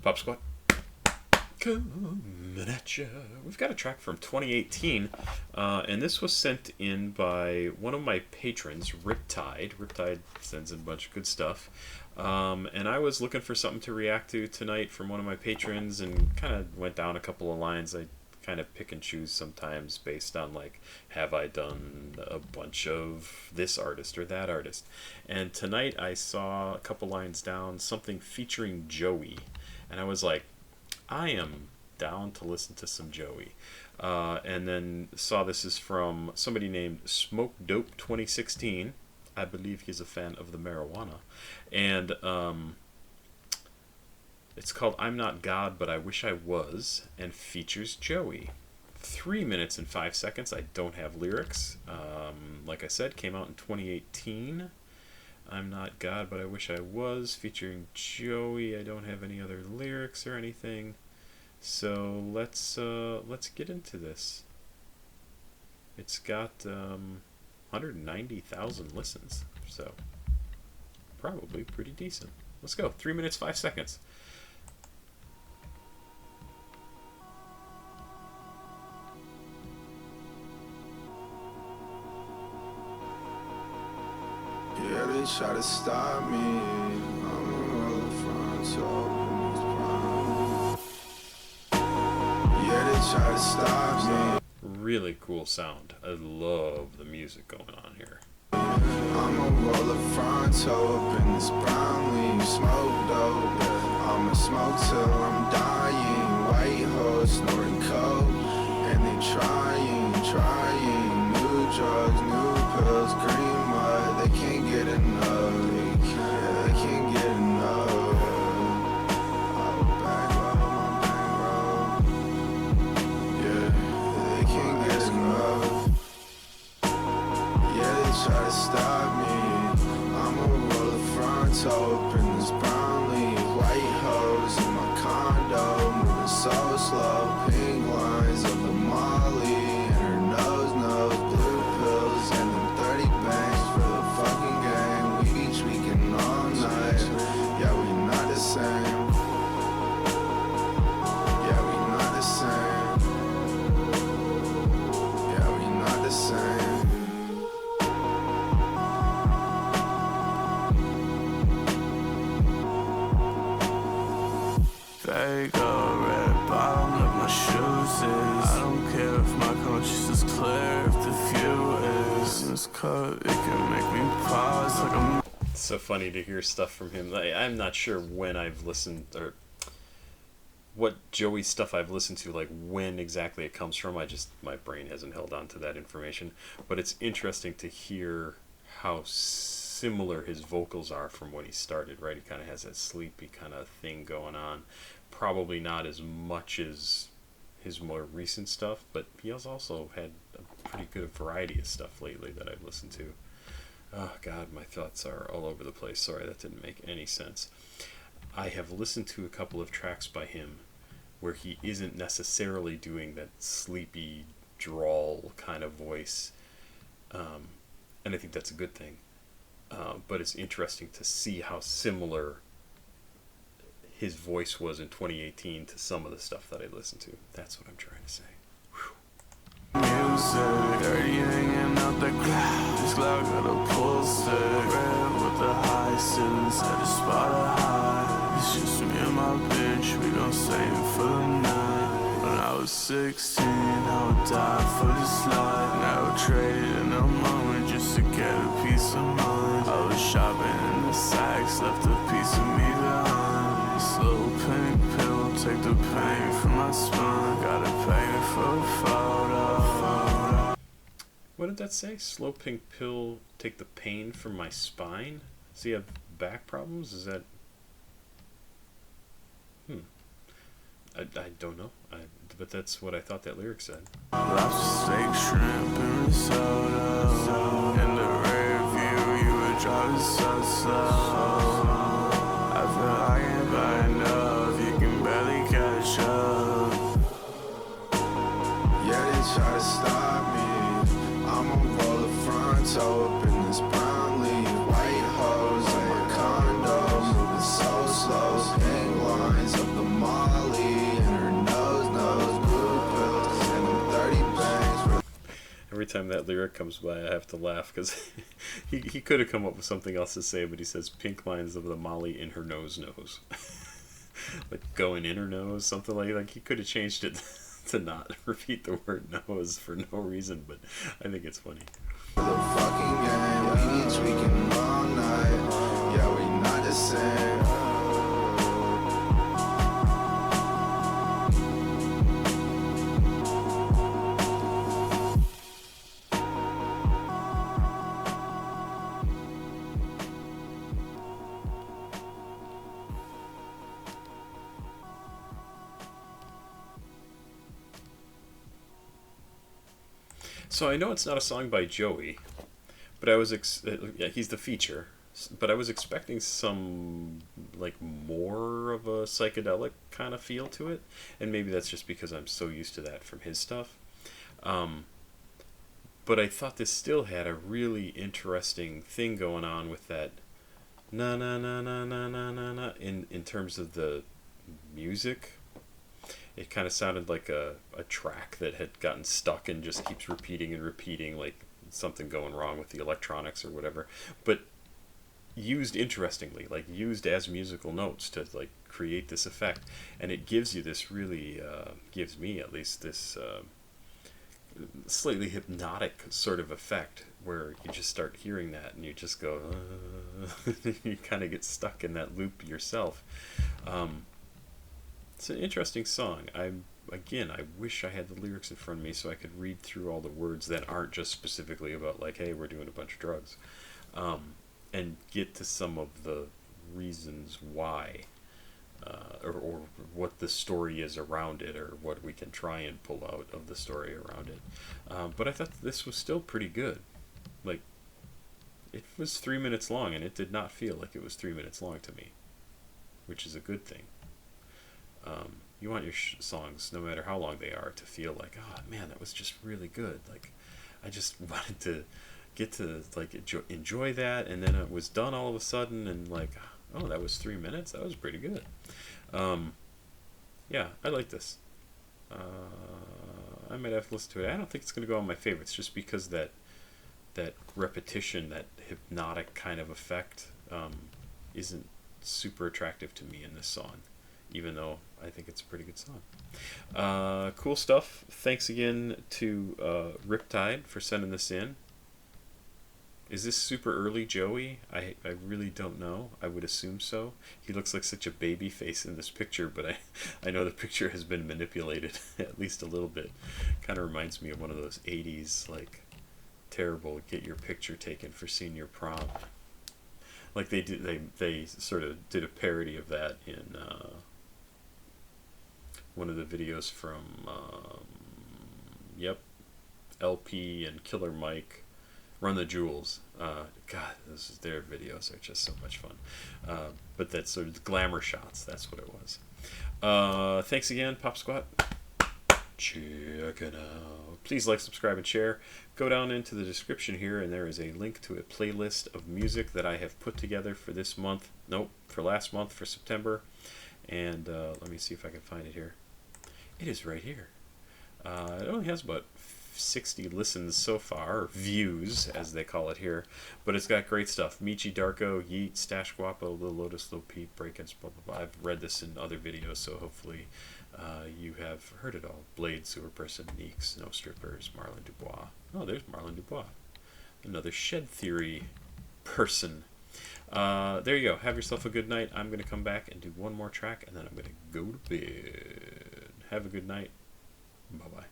Pop Squat. Coming at ya. We've got a track from 2018, and this was sent in by one of my patrons, Riptide. Riptide sends in a bunch of good stuff. And I was looking for something to react to tonight from one of my patrons and kind of went down a couple of lines. I kind of pick and choose sometimes based on, like, have I done a bunch of this artist or that artist. And tonight I saw a couple lines down, something featuring Joeyy. And I was like, I am down to listen to some Joeyy. And then saw this is from somebody named SMOKEDOPE2016. I believe he's a fan of the marijuana. And it's called I'm Not God, But I Wish I Was, and features Joeyy. 3 minutes and 5 seconds. I don't have lyrics. Like I said, came out in 2018. I'm Not God, But I Wish I Was, featuring Joeyy. I don't have any other lyrics or anything. So let's get into this. It's got 190,000 listens, so probably pretty decent. Let's go. 3 minutes, 5 seconds. Yeah, they try to stop me. I'm all front, so yeah, they try to stop me. Really cool sound. I love the music going on here. I'ma roll a fronto up in this brown leaf, smoke dope. I'ma smoke till I'm dying. White hoes snorting coke, and they trying new drugs, new pills, green mud. They can't get enough. They can't get enough. I'm back roll, my back roll. Yeah, they can't get enough. Yeah, they try to stop me. I'ma roll a fronto up in this brown leaf. White hoes in my condo, moving so slow. Pink lines of the Molly, and her nose knows blue pills, and them 30 bangs for the fucking gang. We be tweaking all night. Yeah, we not the same. Yeah, we not the same. Yeah, we not the same. Fago, red bottom like my shoes is. I don't care if my conscience is clear, if the view is. In this cut, it can make me pause like I'm. It's so funny to hear stuff from him. I'm not sure when I've listened, or what Joeyy stuff I've listened to, like when exactly it comes from. My brain hasn't held on to that information. But it's interesting to hear how similar his vocals are from when he started, right? He kind of has that sleepy kind of thing going on. Probably not as much as his more recent stuff, but he has also had a pretty good variety of stuff lately that I've listened to. Oh God, my thoughts are all over the place. Sorry, that didn't make any sense. I have listened to a couple of tracks by him where he isn't necessarily doing that sleepy drawl kind of voice, and I think that's a good thing. But it's interesting to see how similar his voice was in 2018 to some of the stuff that I listened to. That's what I'm trying to say. Music, dirty hanging out the cloud. This cloud got a pulse stick. Red with the high ceilings at the spot of high. It's just me and my bitch, we gon' stay in for the night. When I was 16, I would die for this life. Now traded in a moment just to get a piece of mind. I was shopping in the Saks, left a piece of me behind. This little pink pill, take the pain from my spine. Gotta pay me for a photo. What did that say? Slow pink pill, take the pain from my spine? Does he have back problems? Is that... I don't know. But that's what I thought that lyric said. Lobster steak, shrimp, and risotto. In the rear view, you were driving so slow. I feel like I ain't buy enough, you can barely catch up. Yeah, they try to stop me. I'ma roll a fronto up in this brown leaf. White hoes in my condo, moving so slow. Pink lines of the time that lyric comes by, I have to laugh because he could have come up with something else to say, but he says pink lines of the Molly in her nose. Like going in her nose, something like he could have changed it to not repeat the word nose for no reason, but I think it's funny. The fucking game, we be tweaking all night. Yeah, we not the same. So I know it's not a song by Joeyy, but I was yeah, he's the feature, but I was expecting some like more of a psychedelic kind of feel to it, and maybe that's just because I'm so used to that from his stuff. But I thought this still had a really interesting thing going on with that na na na na na na na na in terms of the music. It kind of sounded like a track that had gotten stuck and just keeps repeating and repeating, like something going wrong with the electronics or whatever. But used interestingly, like used as musical notes to like create this effect. And it gives you this really, gives me at least this slightly hypnotic sort of effect where you just start hearing that and you just go, you kind of get stuck in that loop yourself. It's an interesting song. I wish I had the lyrics in front of me so I could read through all the words that aren't just specifically about like, hey, we're doing a bunch of drugs, and get to some of the reasons why, or what the story is around it, or what we can try and pull out of the story around it. But I thought this was still pretty good. Like, it was 3 minutes long, and it did not feel like it was 3 minutes long to me, which is a good thing. You want your songs, no matter how long they are, to feel like, oh man, that was just really good. Like, I just wanted to get to like enjoy that, and then it was done all of a sudden, and like, oh, that was 3 minutes. That was pretty good. Yeah, I like this. I might have to listen to it. I don't think it's going to go on my favorites, just because that repetition, that hypnotic kind of effect, isn't super attractive to me in this song, even though I think it's a pretty good song. Cool stuff. Thanks again to Riptide for sending this in. Is this super early Joeyy? I really don't know. I would assume so. He looks like such a baby face in this picture, but I know the picture has been manipulated at least a little bit. Kind of reminds me of one of those 80s, like, terrible get your picture taken for senior prom. Like they sort of did a parody of that in one of the videos from LP and Killer Mike, Run the Jewels. God, their videos are just so much fun. But that's sort of glamour shots. That's what it was. Thanks again, Pop Squat. Check it out. Please like, subscribe, and share. Go down into the description here, and there is a link to a playlist of music that I have put together for this month. Nope, for last month, for September. And let me see if I can find it here. It is right here. It only has about 60 listens so far, or views as they call it here, but it's got great stuff. Michi, Darko, Yeet, Stash Guapo, Lil Lotus, Lil Peep, Breakins, blah blah blah. I've read this in other videos, so hopefully you have heard it all. Blade, Sewer Person, Neeks, No Strippers, Marlon Dubois. Oh, there's Marlon Dubois, another Shed Theory person. There you go. Have yourself a good night. I'm going to come back and do one more track, and then I'm going to go to bed. Have a good night. Bye-bye.